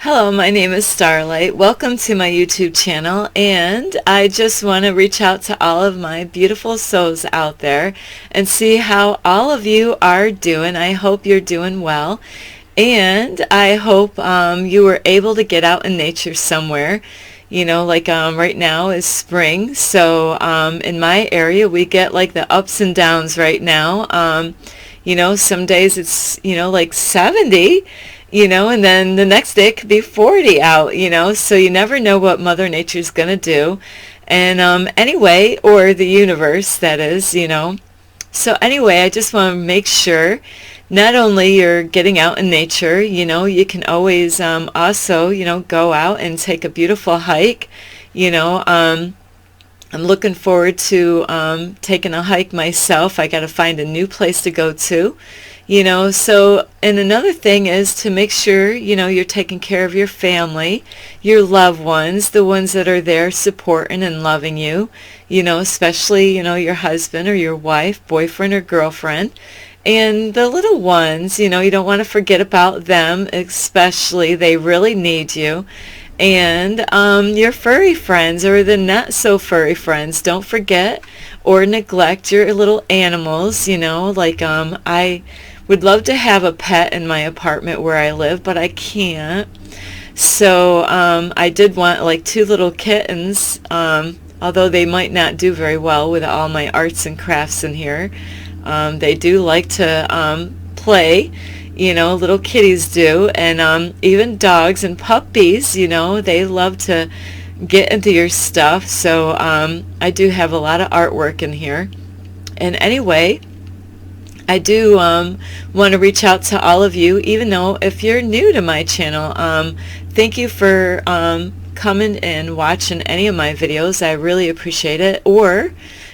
Hello, my name is Starlight. Welcome to my YouTube channel, and I just want to reach out to all of my beautiful souls out there and see how all of you are doing. I hope you're doing well, and I hope you were able to get out in nature somewhere. Right now is spring, so in my area we get like the ups and downs right now. Some days it's, like 70, and then the next day it could be 40 out, so you never know what Mother Nature's going to do. And anyway, or the universe, that is. So anyway, I just want to make sure not only you're getting out in nature, you can always also, go out and take a beautiful hike. I'm looking forward to taking a hike myself. I got to find a new place to go to. And another thing is to make sure, you're taking care of your family, your loved ones, the ones that are there supporting and loving you, especially, your husband or your wife, boyfriend or girlfriend. And the little ones, you don't want to forget about them, especially they really need you. And your furry friends or the not so furry friends, don't forget or neglect your little animals. I would love to have a pet in my apartment where I live, but I can't. So I did want like two little kittens, although they might not do very well with all my arts and crafts in here. They do like to play, little kitties do, and even dogs and puppies, they love to get into your stuff. So I do have a lot of artwork in here. And anyway, I do want to reach out to all of you, even though if you're new to my channel, thank you for coming and watching any of my videos. I really appreciate it. Or,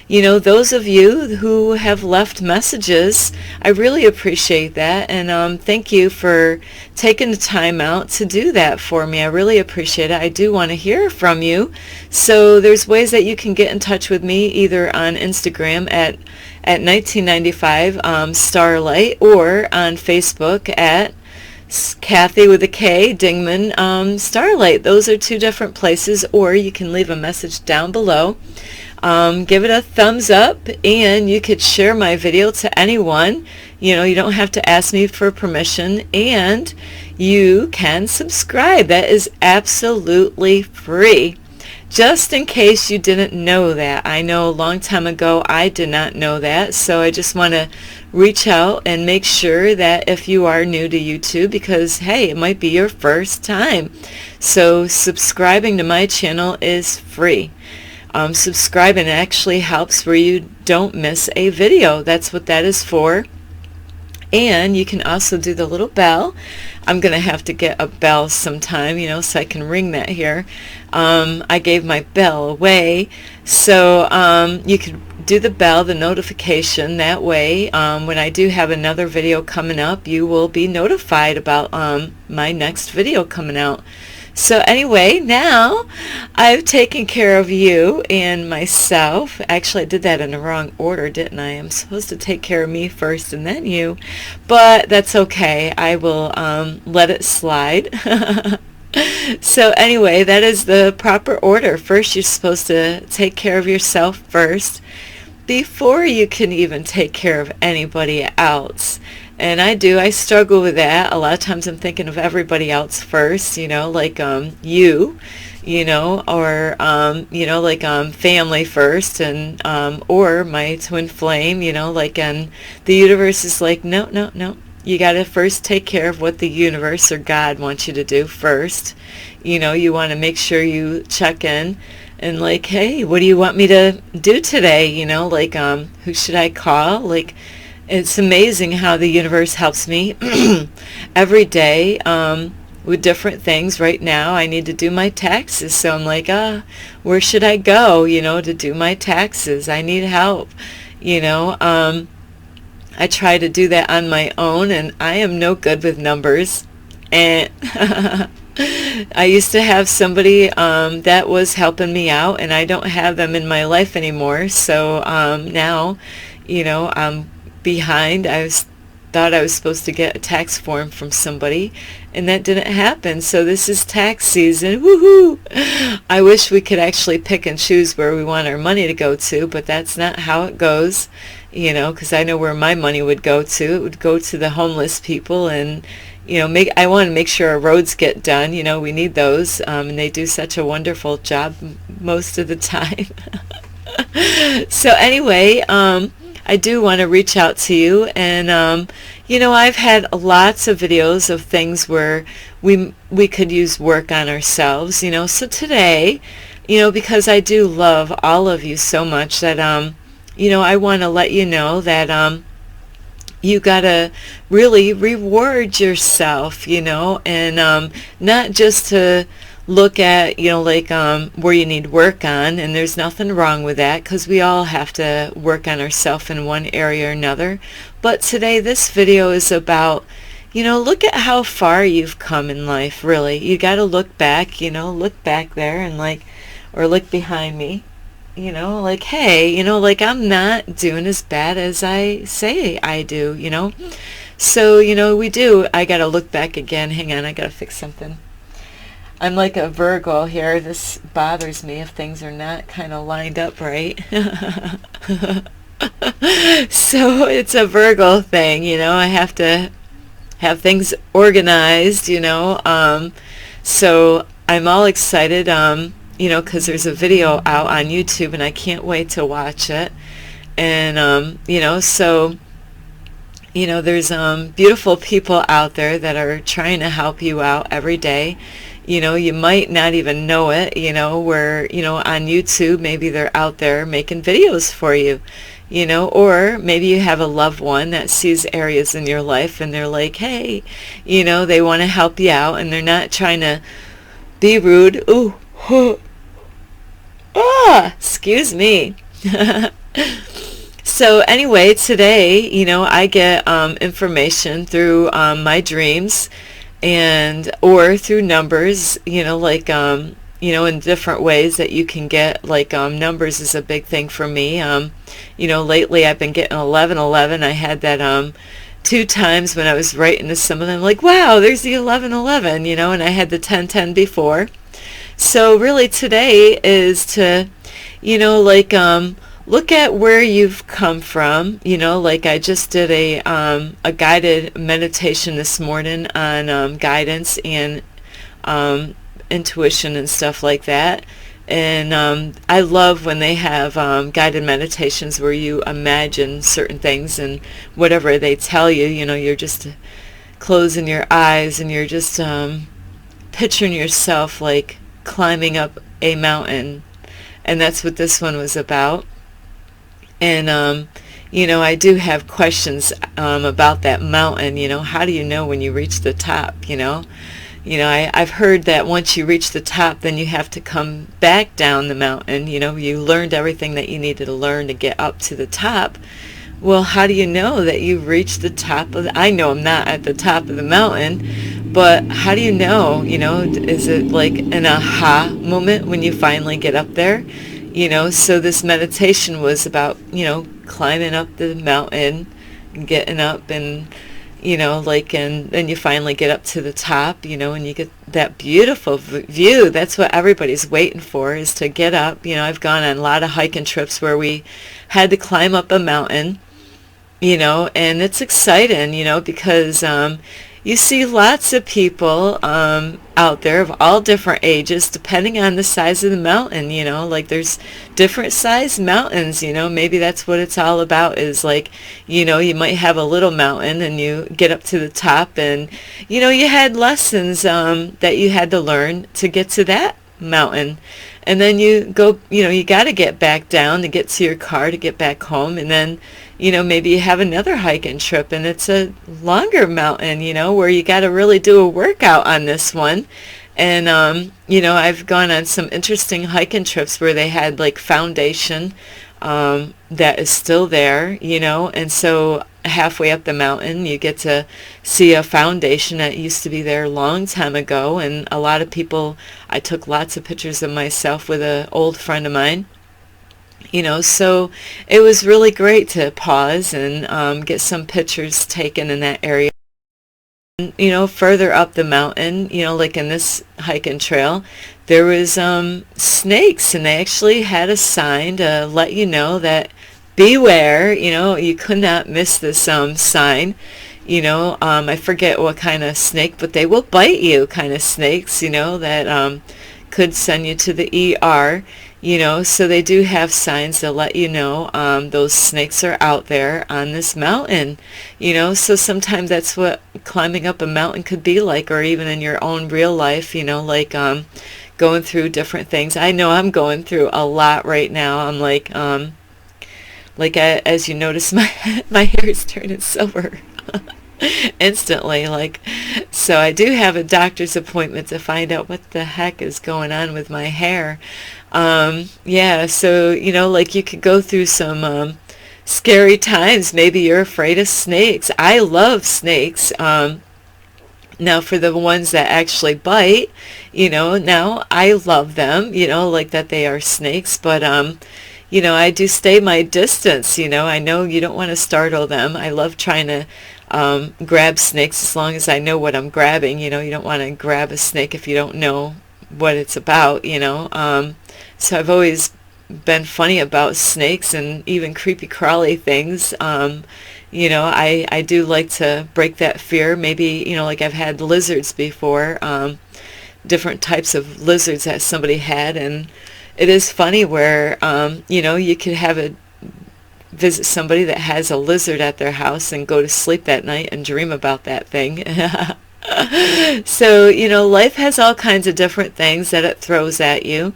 those of you who have left messages, I really appreciate that. And thank you for taking the time out to do that for me. I really appreciate it. I do want to hear from you. So there's ways that you can get in touch with me, either on Instagram at 1995 Starlight, or on Facebook at Kathy with a K Dingman Starlight. Those are two different places. Or you can leave a message down below. Give it a thumbs up, and you could share my video to anyone. You don't have to ask me for permission, and you can subscribe. That is absolutely free. Just in case you didn't know that. I know a long time ago I did not know that, so I just want to reach out and make sure that if you are new to YouTube, because hey, it might be your first time, so subscribing to my channel is free. Subscribing actually helps where you don't miss a video. That's what that is for. And you can also do the little bell. I'm going to have to get a bell sometime, so I can ring that here. I gave my bell away. So you can do the bell, the notification. That way, when I do have another video coming up, you will be notified about my next video coming out. So anyway, now I've taken care of you and myself. Actually, I did that in the wrong order, didn't I? I'm supposed to take care of me first and then you. But that's okay. I will let it slide. So anyway, that is the proper order. First, you're supposed to take care of yourself first before you can even take care of anybody else. And I struggle with that. A lot of times I'm thinking of everybody else first, like you, or, family first, and or my twin flame, and the universe is like, no, no, no. You got to first take care of what the universe or God wants you to do first. You want to make sure you check in and like, hey, what do you want me to do today? Who should I call? It's amazing how the universe helps me every day with different things. Right now I need to do my taxes, so I'm like, where should I go, to do my taxes? I need help. I try to do that on my own, and I am no good with numbers. And I used to have somebody that was helping me out, and I don't have them in my life anymore. So now, I'm behind. I was thought I was supposed to get a tax form from somebody, and that didn't happen. So this is tax season. Woohoo! I wish we could actually pick and choose where we want our money to go to, but that's not how it goes, because I know where my money would go to. It would go to the homeless people, and I want to make sure our roads get done. We need those, and they do such a wonderful job most of the time. So anyway, I do want to reach out to you, and I've had lots of videos of things where we could use work on ourselves. So today, because I do love all of you so much that I want to let you know that you gotta really reward yourself, and not just to look at, where you need work on, and there's nothing wrong with that, because we all have to work on ourselves in one area or another. But today, this video is about, look at how far you've come in life, really. You got to look back, look back there and or look behind me, hey, I'm not doing as bad as I say I do, So, I got to look back again. Hang on, I got to fix something. I'm like a Virgo here. This bothers me if things are not kind of lined up right. So it's a Virgo thing, I have to have things organized, So I'm all excited, because there's a video out on YouTube, and I can't wait to watch it. And, so there's beautiful people out there that are trying to help you out every day. You might not even know it, where, on YouTube, maybe they're out there making videos for you, or maybe you have a loved one that sees areas in your life and they're like, hey, they want to help you out, and they're not trying to be rude. Ooh, excuse me. So anyway, today, I get information through my dreams, or through numbers, in different ways that you can get, numbers is a big thing for me. Lately I've been getting 1111. I had that 2 times when I was right into some of them, like, wow, there's the 1111, and I had the 1010 before. So really today is to, look at where you've come from. I just did a guided meditation this morning on guidance and intuition and stuff like that. And I love when they have guided meditations where you imagine certain things, and whatever they tell you, you're just closing your eyes and you're just picturing yourself like climbing up a mountain. And that's what this one was about. And, I do have questions about that mountain. How do you know when you reach the top, I've heard that once you reach the top, then you have to come back down the mountain. You learned everything that you needed to learn to get up to the top. Well, how do you know that you've reached the top of I know I'm not at the top of the mountain, but how do you know, is it like an aha moment when you finally get up there? So this meditation was about, climbing up the mountain and getting up, and, and then you finally get up to the top, and you get that beautiful view. That's what everybody's waiting for, is to get up. I've gone on a lot of hiking trips where we had to climb up a mountain, and it's exciting, because you see lots of people out there of all different ages, depending on the size of the mountain. There's different sized mountains. Maybe that's what it's all about, is you might have a little mountain and you get up to the top, and you had lessons that you had to learn to get to that mountain, and then you go, you got to get back down to get to your car to get back home, and then maybe you have another hiking trip and it's a longer mountain, where you got to really do a workout on this one. And I've gone on some interesting hiking trips where they had foundation that is still there, and so halfway up the mountain you get to see a foundation that used to be there a long time ago. And a lot of people, I took lots of pictures of myself with an old friend of mine, So it was really great to pause and get some pictures taken in that area. Further up the mountain, like in this hike and trail, there was snakes, and they actually had a sign to let you know that beware. You could not miss this sign. I forget what kind of snake, but they will bite you kind of snakes, that could send you to the ER. So they do have signs that let you know those snakes are out there on this mountain. So sometimes that's what climbing up a mountain could be like, or even in your own real life, like going through different things. I know I'm going through a lot right now. I'm as you notice, my hair is turning silver. Instantly, so I do have a doctor's appointment to find out what the heck is going on with my hair. So you could go through some scary times. Maybe you're afraid of snakes. I love snakes. Now for the ones that actually bite, now I love them, that they are snakes, but I do stay my distance. I know you don't want to startle them. I love trying to grab snakes as long as I know what I'm grabbing. You don't want to grab a snake if you don't know what it's about. So I've always been funny about snakes and even creepy crawly things. I do like to break that fear. Maybe, I've had lizards before, different types of lizards that somebody had, and it is funny where, you could visit somebody that has a lizard at their house and go to sleep that night and dream about that thing. So, life has all kinds of different things that it throws at you.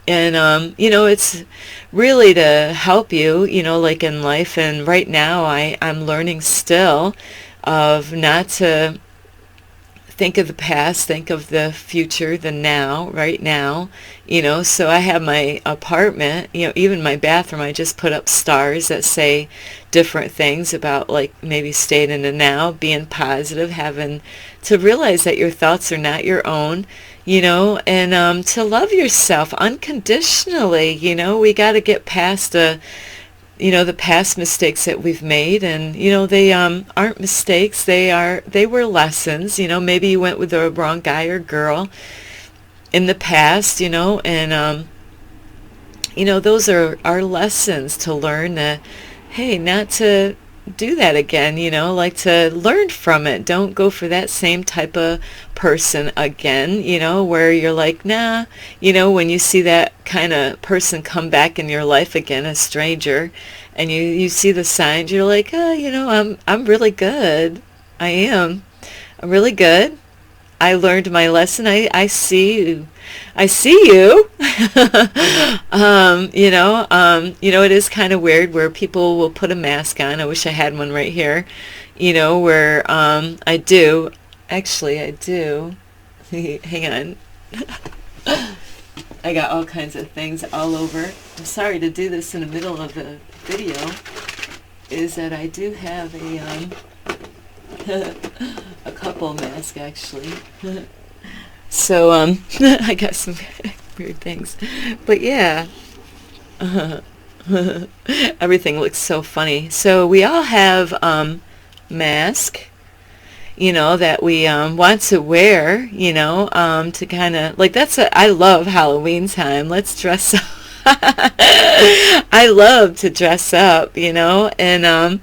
And, it's really to help you, like in life. And right now I'm learning still of not to think of the past, think of the future, the now, right now. So I have my apartment, even my bathroom, I just put up stars that say different things about, like, maybe staying in the now, being positive, having to realize that your thoughts are not your own, and to love yourself unconditionally. We got to get past the past mistakes that we've made, and they aren't mistakes, they were lessons. Maybe you went with the wrong guy or girl in the past, and those are lessons to learn that, hey, not to do that again, to learn from it. Don't go for that same type of person again, where you're like, nah, when you see that kind of person come back in your life again, a stranger, and you see the signs, you're like, I'm really good. I'm really good. I learned my lesson. I see you. I see you. It is kind of weird where people will put a mask on. I wish I had one right here. Where I do. Actually, I do. Hang on. I got all kinds of things all over. I'm sorry to do this in the middle of the video. Is that I do have a couple masks actually. So I got some weird things, but yeah, everything looks so funny. So we all have mask, that we want to wear, to kind of like, I love Halloween time. Let's dress up. I love to dress up, and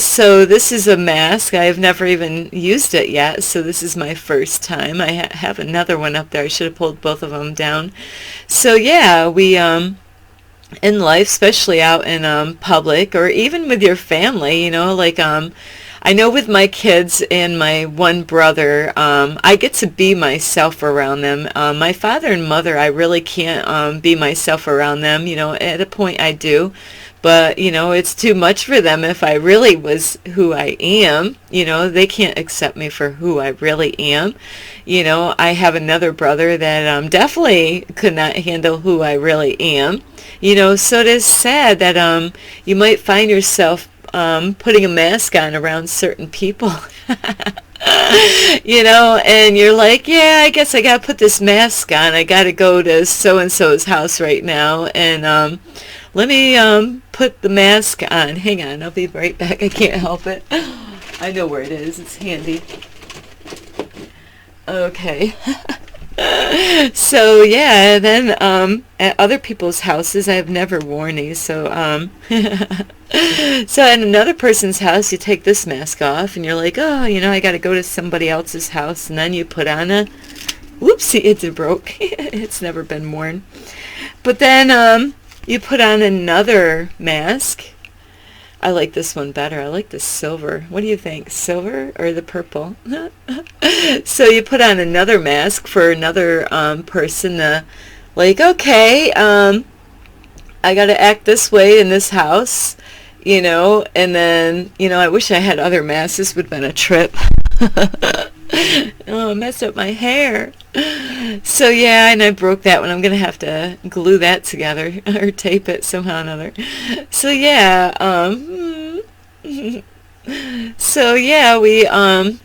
so this is a mask. I've never even used it yet, so this is my first time. I have another one up there. I should have pulled both of them down. So yeah, we in life, especially out in public, or even with your family, I know with my kids and my one brother, I get to be myself around them. My father and mother, I really can't be myself around them. At a point I do. But, it's too much for them if I really was who I am. They can't accept me for who I really am. I have another brother that definitely could not handle who I really am. So it is sad that you might find yourself putting a mask on around certain people. And you're like, yeah, I guess I got to put this mask on. I got to go to so-and-so's house right now and let me put the mask on. Hang on, I'll be right back. I can't help it. I know where it is. It's handy. Okay. So yeah, then at other people's houses, I've never worn these. So so at another person's house, you take this mask off, and you're like, oh, I got to go to somebody else's house, and then you put on a, whoopsie, it broke. It's never been worn. But then you put on another mask. I like this one better. I like the silver. What do you think? Silver or the purple? So you put on another mask for another person. Like, okay, I got to act this way in this house, and then, I wish I had other masks. This would have been a trip. Oh, I messed up my hair. So yeah, and I broke that one. I'm going to have to glue that together or tape it somehow or another. So yeah, so yeah, we go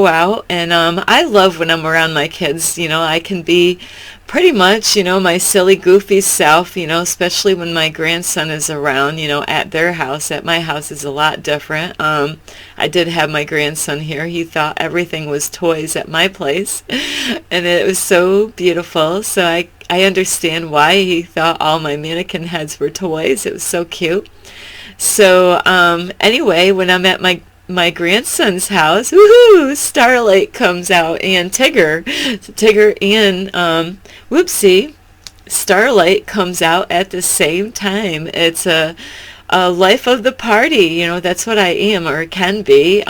out, and I love when I'm around my kids. I can be pretty much, my silly, goofy self, especially when my grandson is around, at their house. At my house is a lot different. I did have my grandson here. He thought everything was toys at my place, and it was so beautiful. So I understand why he thought all my mannequin heads were toys. It was so cute. So anyway, when I'm at my grandson's house, woohoo, Starlight comes out, and Tigger and whoopsie, Starlight comes out at the same time. It's a life of the party, that's what I am, or can be,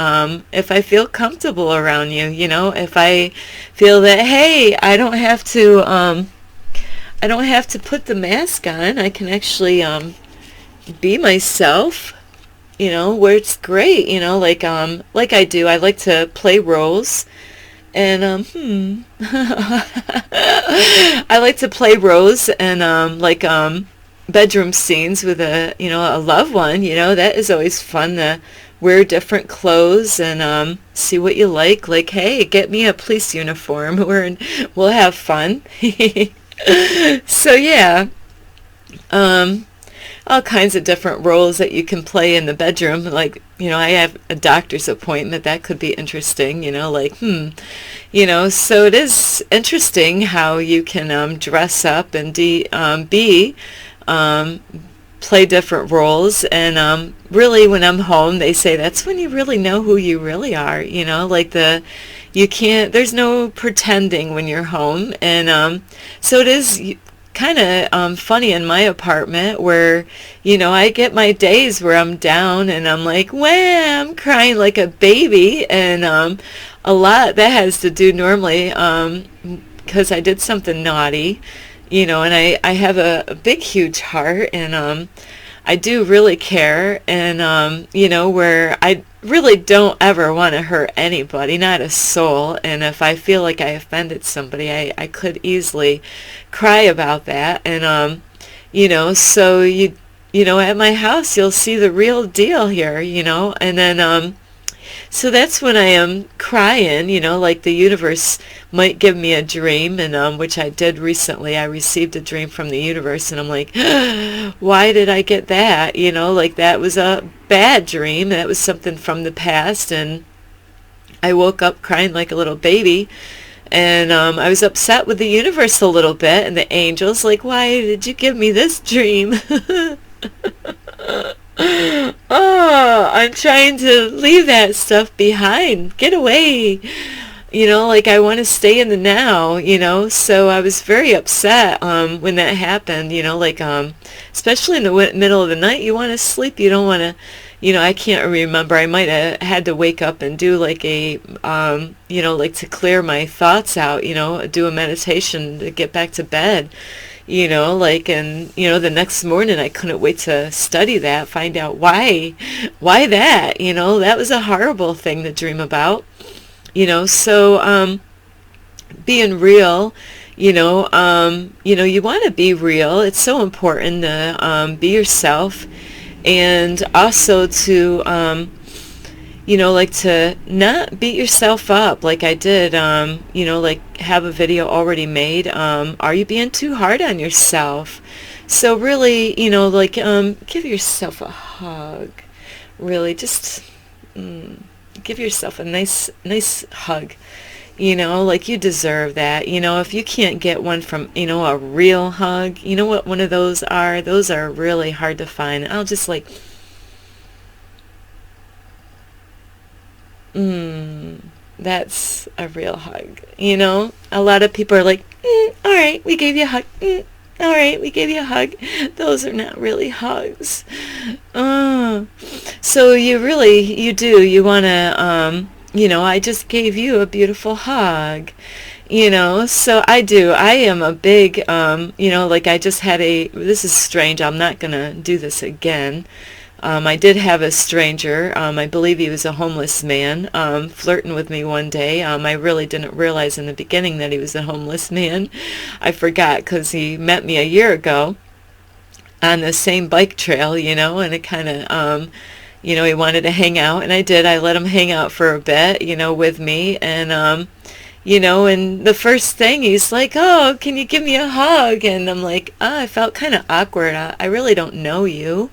if I feel comfortable around you, if I feel that, hey, I don't have to put the mask on. I can actually be myself, where it's great, like I do. I like to play roles, and I like to play roles and bedroom scenes with a loved one. That is always fun to wear different clothes and see what you like. Like, hey, get me a police uniform, we'll have fun. So yeah, all kinds of different roles that you can play in the bedroom. Like, I have a doctor's appointment. That could be interesting, so it is interesting how you can dress up and play different roles. And really, when I'm home, they say that's when you really know who you really are, there's no pretending when you're home. And so it is kind of funny in my apartment where, I get my days where I'm down and I'm like, wham, I'm crying like a baby. And a lot that has to do normally because I did something naughty, and I have a big, huge heart, and I do really care, and where I really don't ever want to hurt anybody, not a soul. And if I feel like I offended somebody, I could easily cry about that. And so at my house you'll see the real deal here, and then so that's when I am crying, like the universe might give me a dream, and which I did recently. I received a dream from the universe, and I'm like, why did I get that? Like that was a bad dream. That was something from the past, and I woke up crying like a little baby, and I was upset with the universe a little bit, and the angels, like, why did you give me this dream? Oh, I'm trying to leave that stuff behind. Get away. Like I want to stay in the now, so I was very upset when that happened, especially in the middle of the night. You want to sleep. You don't want to, I can't remember. I might have had to wake up and do like a, like to clear my thoughts out, do a meditation to get back to bed. And the next morning I couldn't wait to study that, find out why that, that was a horrible thing to dream about, so, being real, you want to be real. It's so important to, be yourself, and also to, like to not beat yourself up like I did, like have a video already made. Are you being too hard on yourself? So really, like, give yourself a hug. Really, just mm, give yourself a nice hug. Like you deserve that. If you can't get one from, a real hug, you know what one of those are? Those are really hard to find. I'll just like, mm, that's a real hug. A lot of people are like, all right, we gave you a hug. All right, we gave you a hug. Those are not really hugs. Uh, so you do. You want to, I just gave you a beautiful hug. So I do. I am a big, like I just had this is strange. I'm not going to do this again. I did have a stranger, I believe he was a homeless man, flirting with me one day. I really didn't realize in the beginning that he was a homeless man. I forgot because he met me a year ago on the same bike trail, and it kind of, he wanted to hang out, and I did. I let him hang out for a bit, with me, and, and the first thing he's like, oh, can you give me a hug? And I'm like, oh, I felt kind of awkward. I really don't know you.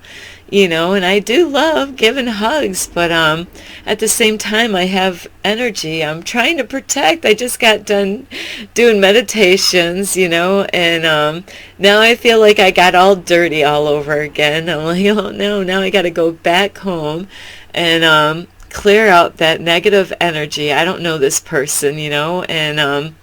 And I do love giving hugs, but at the same time, I have energy I'm trying to protect. I just got done doing meditations, and now I feel like I got all dirty all over again. I'm like, oh no, now I got to go back home and clear out that negative energy. I don't know this person, and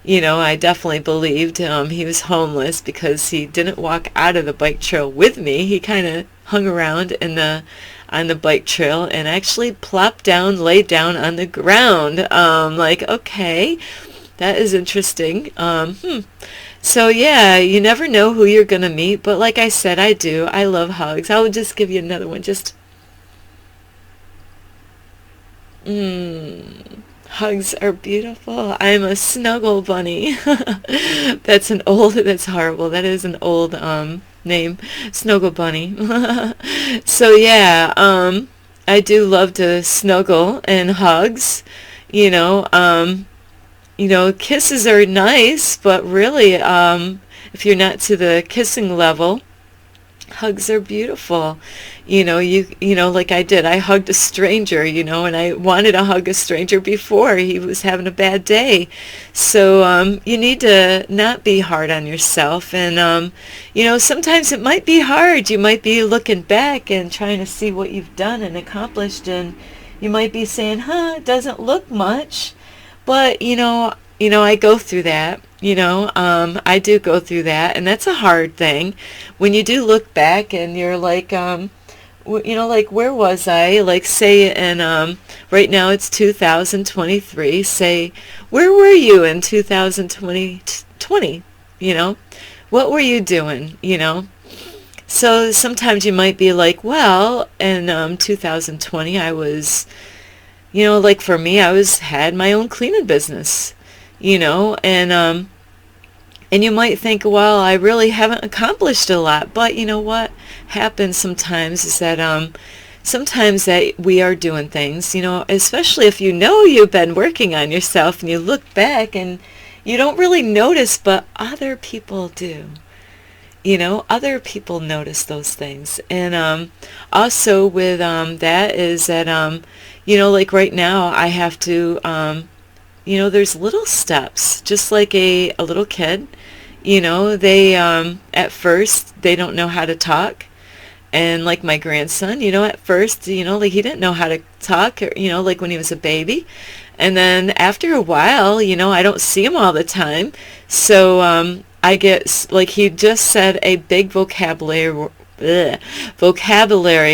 I definitely believed he was homeless because he didn't walk out of the bike trail with me. He kind of hung around on the bike trail and actually plopped down, laid down on the ground. Like, okay, that is interesting. So yeah, you never know who you're gonna meet, but like I said, I do. I love hugs. I will just give you another one. Just mm. Hugs are beautiful. I'm a snuggle bunny. That's horrible. That is an old name, Snuggle Bunny. So yeah, I do love to snuggle and hugs. You know, um, kisses are nice, but really, if you're not to the kissing level, hugs are beautiful. Like I did. I hugged a stranger, and I wanted to hug a stranger before he was having a bad day. So you need to not be hard on yourself. And, sometimes it might be hard. You might be looking back and trying to see what you've done and accomplished. And you might be saying, it doesn't look much. But, I go through that. I do go through that, and that's a hard thing. When you do look back and you're like, like, where was I? Like, say, right now it's 2023. Say, where were you in 2020? What were you doing? So sometimes you might be like, well, in 2020, I was, like for me, had my own cleaning business. And you might think, well, I really haven't accomplished a lot. But you know what happens sometimes is that sometimes that we are doing things, especially if you've been working on yourself and you look back and you don't really notice, but other people do. Other people notice those things. And also with that is that, like right now I have to, there's little steps, just like a little kid. They, at first, they don't know how to talk. And like my grandson, at first, like he didn't know how to talk, like when he was a baby. And then after a while, I don't see him all the time. So I get, like he just said a big vocabulary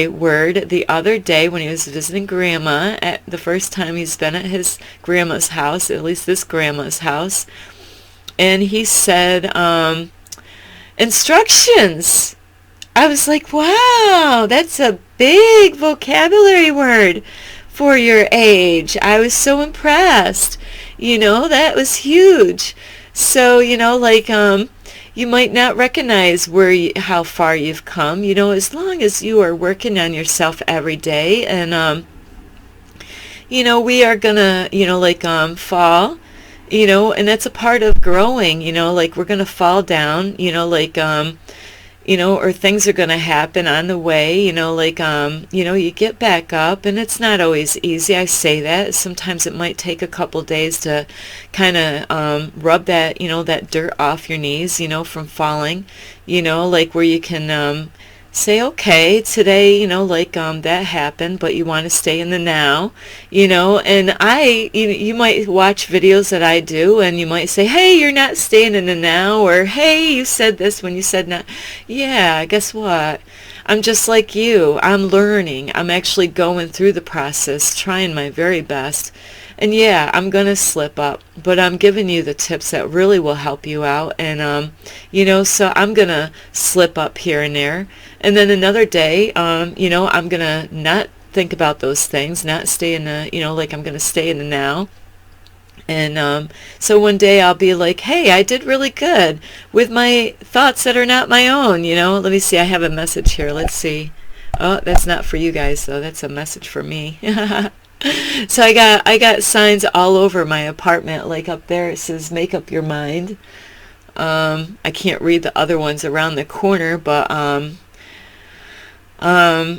word the other day when he was visiting grandma at the first time he's been at his grandma's house, at least this grandma's house. And he said, instructions. I was like, wow, that's a big vocabulary word for your age. I was so impressed. That was huge. So, like, you might not recognize how far you've come, as long as you are working on yourself every day. And, we are gonna, like, fall, and that's a part of growing, like we're gonna fall down, like, or things are going to happen on the way, like, you get back up, and it's not always easy. I say that. Sometimes it might take a couple days to kind of rub that, that dirt off your knees, from falling, like where you can say, okay, today, like that happened, but you want to stay in the now, and you might watch videos that I do, and you might say, hey, you're not staying in the now, or hey, you said this when you said not. Yeah, guess what? I'm just like you. I'm learning. I'm actually going through the process, trying my very best. And yeah, I'm going to slip up, but I'm giving you the tips that really will help you out. And, so I'm going to slip up here and there. And then another day, I'm going to not think about those things, not stay in the, like I'm going to stay in the now. And so one day I'll be like, hey, I did really good with my thoughts that are not my own, Let me see, I have a message here. Let's see. Oh, that's not for you guys, though. That's a message for me. So I got signs all over my apartment, like up there it says make up your mind. I can't read the other ones around the corner, but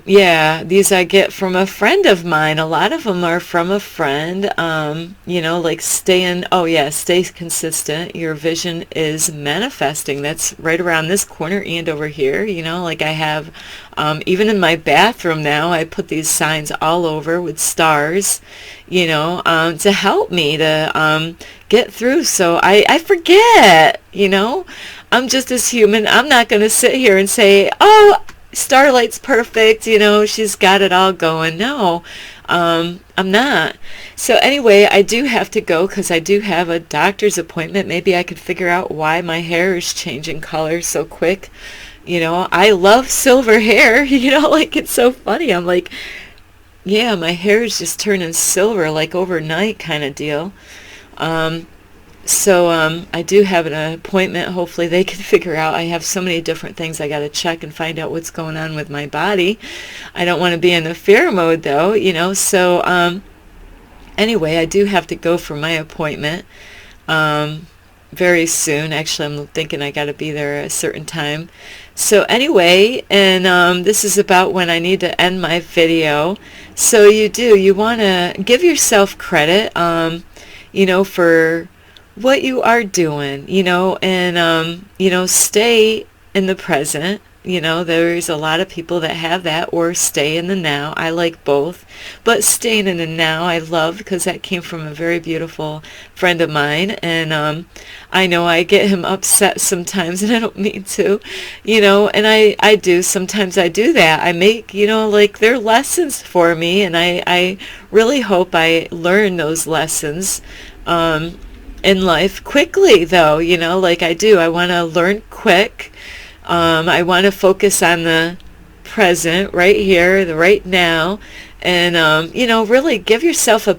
yeah, these I get from a friend of mine. A lot of them are from a friend. Like stay consistent. Your vision is manifesting. That's right around this corner and over here. Like I have, even in my bathroom now, I put these signs all over with stars, to help me to get through. So I forget, I'm just as human. I'm not going to sit here and say, oh, Starlight's perfect, she's got it all going. No, I'm not. So anyway, I do have to go because I do have a doctor's appointment. Maybe I could figure out why my hair is changing color so quick. I love silver hair, like it's so funny. I'm like, yeah, my hair is just turning silver like overnight kind of deal. So I do have an appointment. Hopefully they can figure out. I have so many different things I got to check and find out what's going on with my body. I don't want to be in the fear mode though, So anyway, I do have to go for my appointment very soon. Actually, I'm thinking I got to be there at a certain time. So anyway, and this is about when I need to end my video. So you want to give yourself credit, for what you are doing, and, stay in the present. There's a lot of people that have that, or stay in the now. I like both, but staying in the now I love because that came from a very beautiful friend of mine, and I know I get him upset sometimes, and I don't mean to, and I do. Sometimes I do that. I make, like they're lessons for me, and I really hope I learn those lessons in life quickly, though, like I do. I want to learn quick. I want to focus on the present, right here, the right now, and, really give yourself a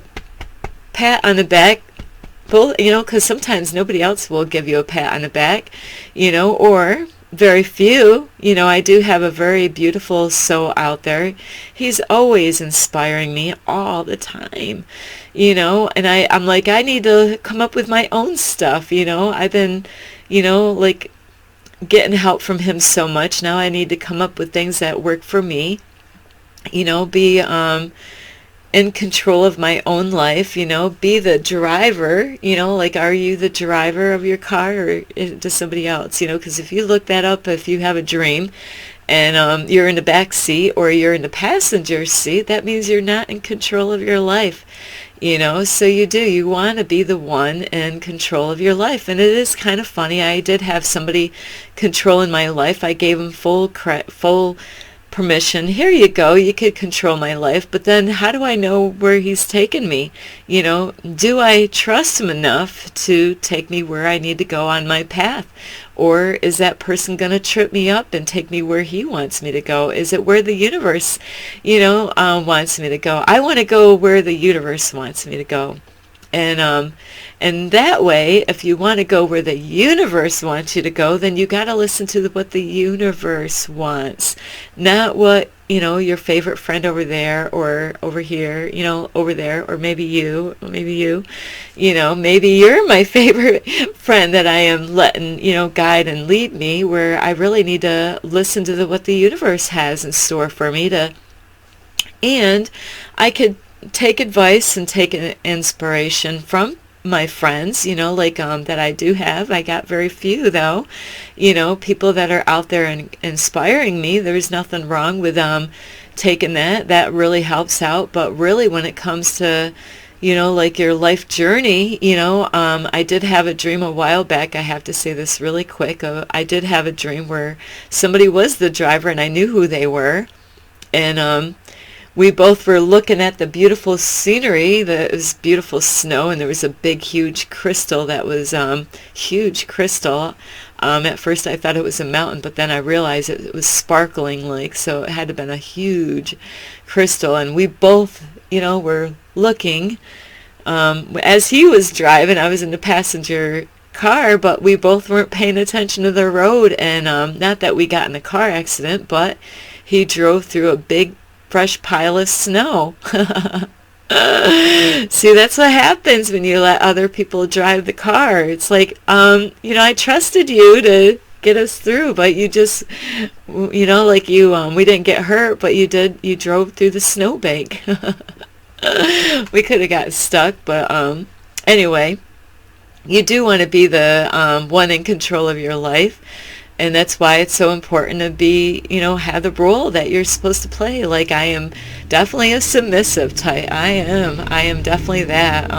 pat on the back, because sometimes nobody else will give you a pat on the back, or very few. I do have a very beautiful soul out there. He's always inspiring me all the time, and I'm like, I need to come up with my own stuff, I've been, like getting help from him so much. Now I need to come up with things that work for me, be in control of my own life, be the driver, like, are you the driver of your car, or does somebody else, because if you look that up, if you have a dream and you're in the back seat or you're in the passenger seat, that means you're not in control of your life, so you want to be the one in control of your life. And it is kind of funny, I did have somebody controlling my life. I gave him full permission. Here you go, you could control my life, but then how do I know where he's taking me? Do I trust him enough to take me where I need to go on my path? Or is that person going to trip me up and take me where he wants me to go? Is it where the universe, wants me to go? I want to go where the universe wants me to go. And that way, if you want to go where the universe wants you to go, then you got to listen to what the universe wants, not what your favorite friend over there or over here, over there, or maybe you, maybe you're my favorite friend that I am letting, guide and lead me, where I really need to listen to what the universe has in store for me and I could take advice and take an inspiration from my friends, like that I do have. I got very few though, people that are out there and inspiring me. There's nothing wrong with taking that really helps out. But really when it comes to like your life journey, I did have a dream a while back. I have to say this really quick. I did have a dream where somebody was the driver and I knew who they were, and we both were looking at the beautiful scenery. It was beautiful snow, and there was a big, huge crystal that was huge crystal. At first I thought it was a mountain, but then I realized it was sparkling so it had to have been a huge crystal. And we both, were looking as he was driving. I was in the passenger car, but we both weren't paying attention to the road. And not that we got in a car accident, but he drove through a big fresh pile of snow. See, that's what happens when you let other people drive the car. It's like, I trusted you to get us through, but you just, we didn't get hurt, but you drove through the snowbank. We could have got stuck, but anyway, you do want to be the one in control of your life. And that's why it's so important to be, have the role that you're supposed to play. Like, I am definitely a submissive type. I am definitely that.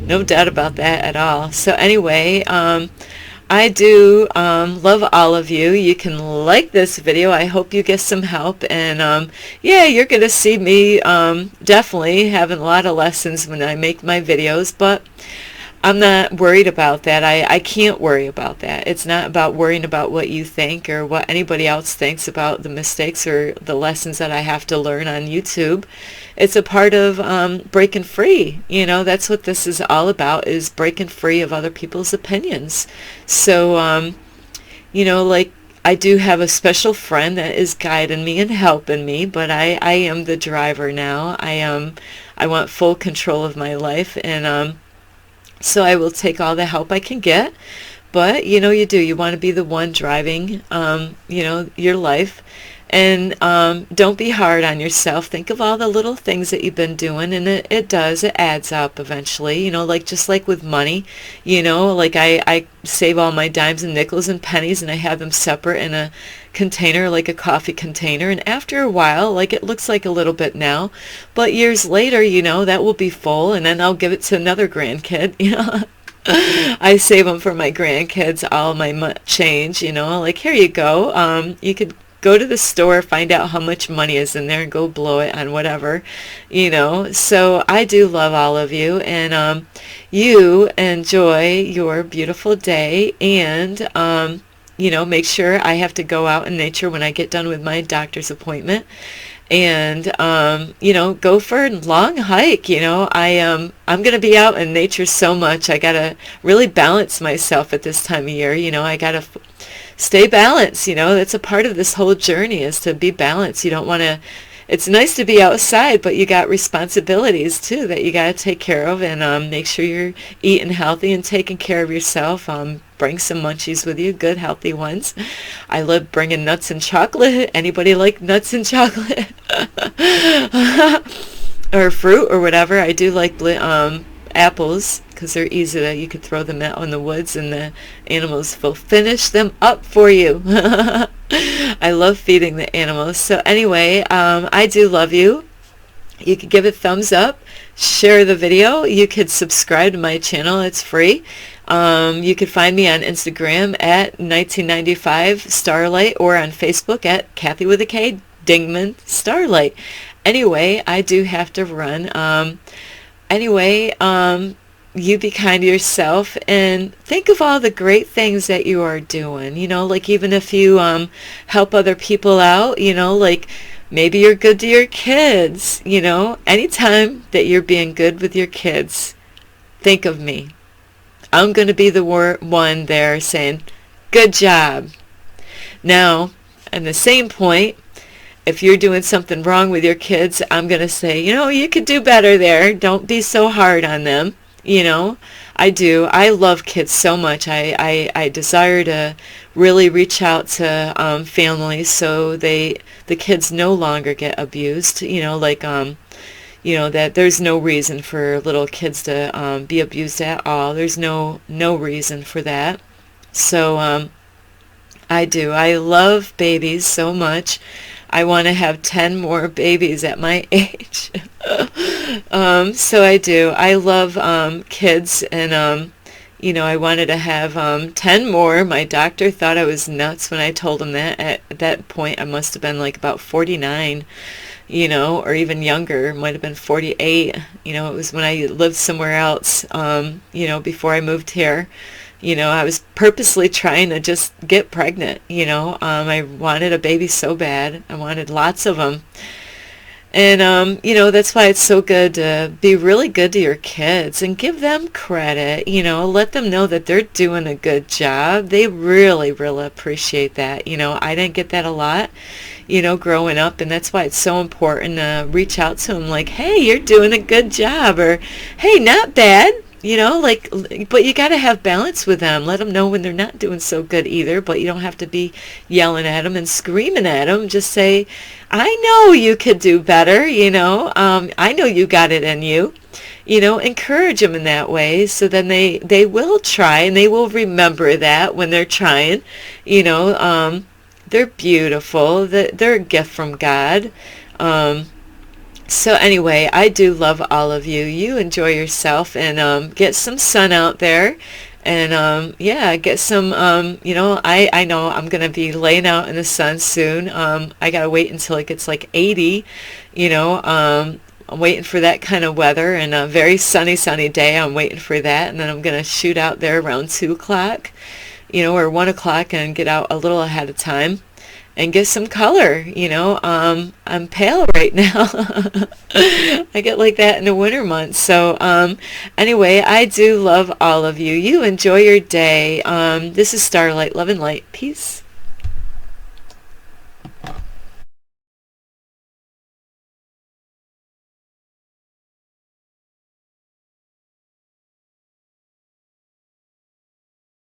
No doubt about that at all. So anyway, I do love all of you. You can like this video. I hope you get some help. And yeah, you're going to see me definitely having a lot of lessons when I make my videos. But I'm not worried about that. I can't worry about that. It's not about worrying about what you think or what anybody else thinks about the mistakes or the lessons that I have to learn on YouTube. It's a part of breaking free. That's what this is all about, is breaking free of other people's opinions. So, like, I do have a special friend that is guiding me and helping me, but I am the driver now. I want full control of my life, and so I will take all the help I can get. But, you want to be the one driving, your life. And don't be hard on yourself. Think of all the little things that you've been doing, and it adds up eventually. Just like with money, like I save all my dimes and nickels and pennies, and I have them separate in a container, like a coffee container. And after a while, it looks like a little bit now, but years later, that will be full, and then I'll give it to another grandkid. I save them for my grandkids, all my change, like, here you go. You could go to the store, find out how much money is in there, and go blow it on whatever, So I do love all of you, and you enjoy your beautiful day, and make sure. I have to go out in nature when I get done with my doctor's appointment, and go for a long hike. I'm going to be out in nature so much. I got to really balance myself at this time of year. I got to stay balanced. That's a part of this whole journey, is to be balanced. You don't want to, it's nice to be outside, but you got responsibilities too that you got to take care of, and make sure you're eating healthy and taking care of yourself. Bring some munchies with you, good healthy ones. I love bringing nuts and chocolate. Anybody like nuts and chocolate? Or fruit or whatever. I do like apples, because they're easy. That you could throw them out in the woods and the animals will finish them up for you. I love feeding the animals. So anyway, I do love you. You could give it a thumbs up, share the video. You could subscribe to my channel. It's free. You could find me on Instagram at 1995 Starlight, or on Facebook at Kathy with a K Dingman Starlight. Anyway, I do have to run. You be kind to yourself, and think of all the great things that you are doing. Like, even if you help other people out, like maybe you're good to your kids. Anytime that you're being good with your kids, think of me. I'm going to be the one there saying, good job. Now, on the same point, if you're doing something wrong with your kids, I'm going to say, you could do better there. Don't be so hard on them. I do. I love kids so much. I desire to really reach out to families so the kids no longer get abused. That there's no reason for little kids to be abused at all. There's no reason for that. So I do. I love babies so much. I want to have 10 more babies at my age. So I do. I love kids, and I wanted to have 10 more. My doctor thought I was nuts when I told him that. At that point, I must have been like about 49, or even younger. Might have been 48. It was when I lived somewhere else, before I moved here. I was purposely trying to just get pregnant. I wanted a baby so bad. I wanted lots of them. And, that's why it's so good to be really good to your kids and give them credit, let them know that they're doing a good job. They really, really appreciate that. I didn't get that a lot, growing up, and that's why it's so important to reach out to them like, hey, you're doing a good job, or hey, not bad. But you got to have balance with them. Let them know when they're not doing so good either, but you don't have to be yelling at them and screaming at them. Just say, I know you could do better, I know you got it in you. Encourage them in that way, so then they will try, and they will remember that when they're trying. They're beautiful. They're a gift from God. So anyway, I do love all of you. You enjoy yourself, and get some sun out there, and get some, I know I'm going to be laying out in the sun soon. I got to wait until it gets like 80, I'm waiting for that kind of weather, and a very sunny day. I'm waiting for that, and then I'm going to shoot out there around 2 o'clock, or 1 o'clock, and get out a little ahead of time and get some color. I'm pale right now. I get like that in the winter months. So anyway, I do love all of you. You enjoy your day. This is Starlight, Love and Light. Peace.